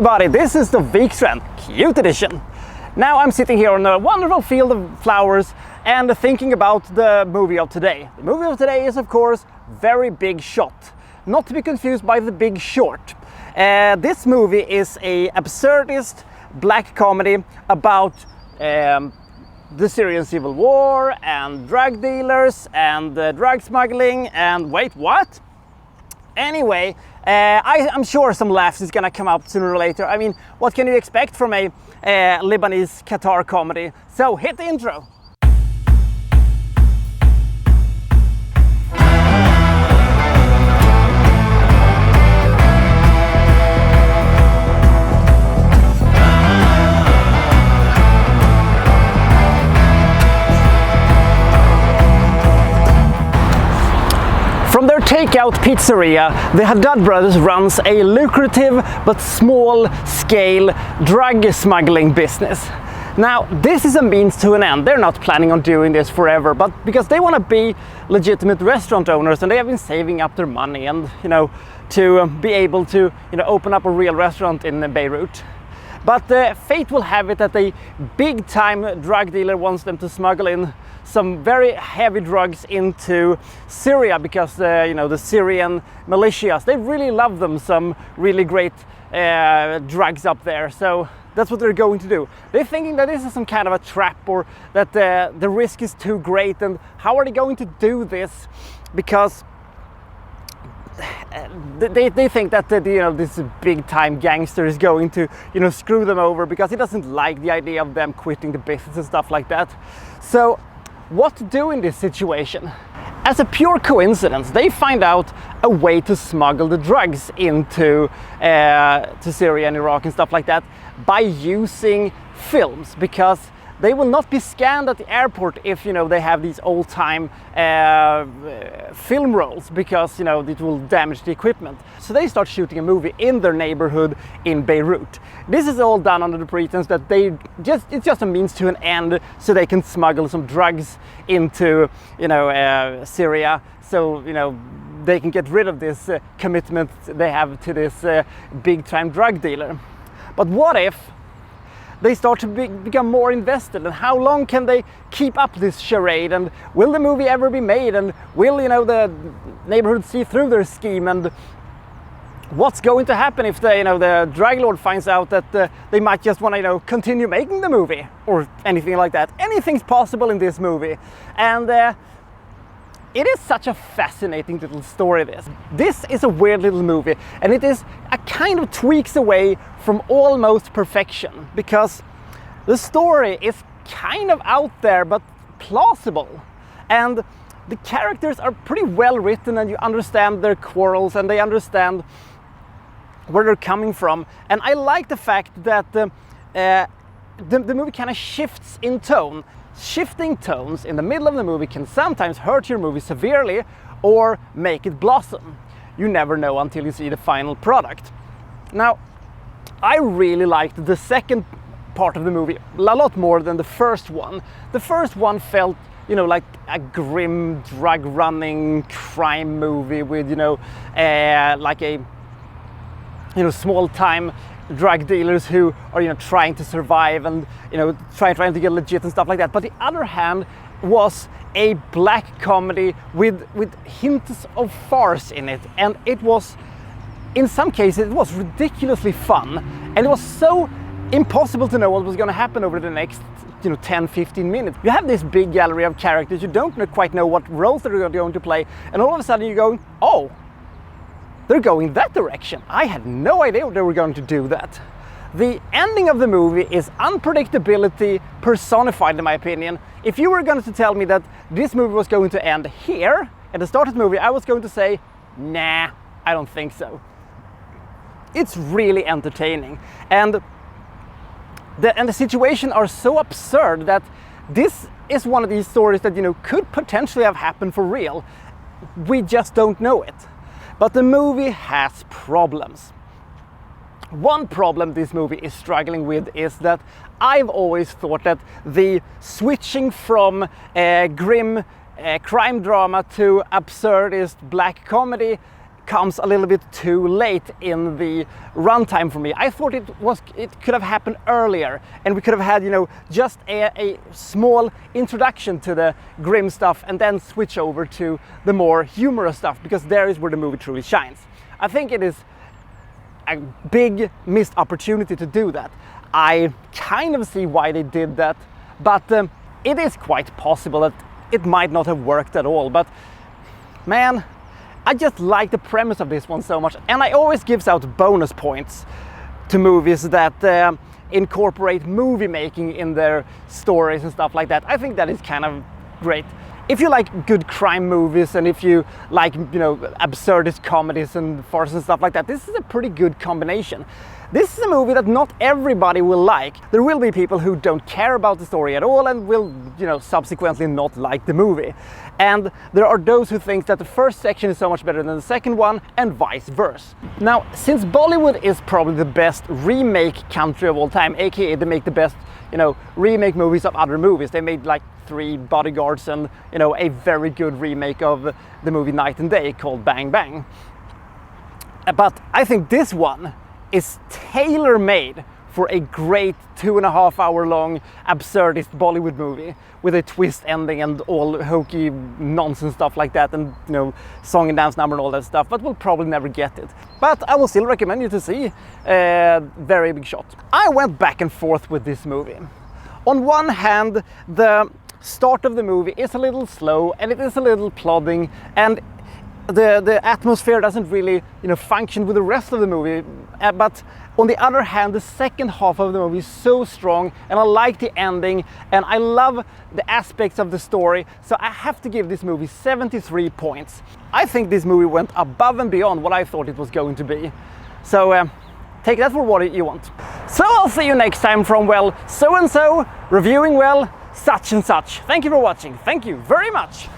everybody, this is the Wikstrand Cute Edition. Now I'm sitting here on a wonderful field of flowers and thinking about the movie of today. The movie of today is of course Very Big Shot, not to be confused by The Big Short. This movie is a absurdist black comedy about the Syrian civil war and drug dealers and drug smuggling and wait, what? Anyway, I'm sure some laughs is gonna come up sooner or later. I mean, what can you expect from a Lebanese Qatar comedy? So hit the intro. From their takeout pizzeria, the Haddad brothers runs a lucrative but small-scale drug smuggling business. Now, this is a means to an end. They're not planning on doing this forever, but because they want to be legitimate restaurant owners and they have been saving up their money and, to be able to, open up a real restaurant in Beirut. But fate will have it that a big-time drug dealer wants them to smuggle in some very heavy drugs into Syria because the Syrian militias, they really love them some really great drugs up there. So that's what they're going to do. They're thinking that this is some kind of a trap or that the risk is too great, and how are they going to do this? Because they think that this big-time gangster is going to screw them over because he doesn't like the idea of them quitting the business and stuff like that. So what to do in this situation? As a pure coincidence, they find out a way to smuggle the drugs into to Syria and Iraq and stuff like that by using films, because they will not be scanned at the airport if they have these old-time film rolls, because it will damage the equipment. So they start shooting a movie in their neighborhood in Beirut. This is all done under the pretense that it's just a means to an end, so they can smuggle some drugs into Syria, so they can get rid of this commitment they have to this big-time drug dealer. But what if they start to become more invested, and how long can they keep up this charade, and will the movie ever be made, and will the neighborhood see through their scheme, and what's going to happen if the drug lord finds out that they might just want to continue making the movie or anything like that? Anything's possible in this movie, and it is such a fascinating little story. This is a weird little movie, and it is a kind of tweaks away from almost perfection, because the story is kind of out there but plausible, and the characters are pretty well written, and you understand their quarrels and they understand where they're coming from. And I like the fact that the movie kind of shifts in tone. Shifting tones in the middle of the movie can sometimes hurt your movie severely or make it blossom. You never know until you see the final product. Now, I really liked the second part of the movie a lot more than the first one. The first one felt, like a grim drug running crime movie with, like a, small time drug dealers who are trying to survive and trying to get legit and stuff like that. But the other hand was a black comedy with hints of farce in it, and it was, in some cases, it was ridiculously fun, and it was so impossible to know what was going to happen over the next 10-15 minutes. You have this big gallery of characters, you don't quite know what roles they're going to play, and all of a sudden you're going, oh, they're going that direction. I had no idea they were going to do that. The ending of the movie is unpredictability personified, in my opinion. If you were going to tell me that this movie was going to end here at the start of the movie, I was going to say, nah, I don't think so. It's really entertaining, and the situation are so absurd that this is one of these stories that could potentially have happened for real. We just don't know it. But the movie has problems. One problem this movie is struggling with is that I've always thought that the switching from grim crime drama to absurdist black comedy comes a little bit too late in the runtime for me. I thought it could have happened earlier, and we could have had, you know, just a small introduction to the grim stuff and then switch over to the more humorous stuff, because there is where the movie truly shines. I think it is a big missed opportunity to do that. I kind of see why they did that, but it is quite possible that it might not have worked at all. But man, I just like the premise of this one so much, and I always gives out bonus points to movies that incorporate movie making in their stories and stuff like that. I think that is kind of great. If you like good crime movies, and if you like, you know, absurdist comedies and farce and stuff like that, this is a pretty good combination. This is a movie that not everybody will like. There will be people who don't care about the story at all and will, you know, subsequently not like the movie. And there are those who think that the first section is so much better than the second one, and vice versa. Now, since Bollywood is probably the best remake country of all time, aka they make the best, you know, remake movies of other movies. They made like 3 Bodyguards and, you know, a very good remake of the movie Night and Day called Bang Bang. But I think this one is tailor-made for a great 2.5 hour long absurdist Bollywood movie with a twist ending and all hokey nonsense stuff like that, and, you know, song and dance number and all that stuff, but we'll probably never get it. But I will still recommend you to see Very Big Shot. I went back and forth with this movie. On one hand, the start of the movie is a little slow and it is a little plodding, and the atmosphere doesn't really, you know, function with the rest of the movie. But on the other hand, the second half of the movie is so strong, and I like the ending, and I love the aspects of the story. So I have to give this movie 73 points. I think this movie went above and beyond what I thought it was going to be. So take that for what you want. So I'll see you next time from, well, so and so, reviewing, well, such and such. Thank you for watching. Thank you very much.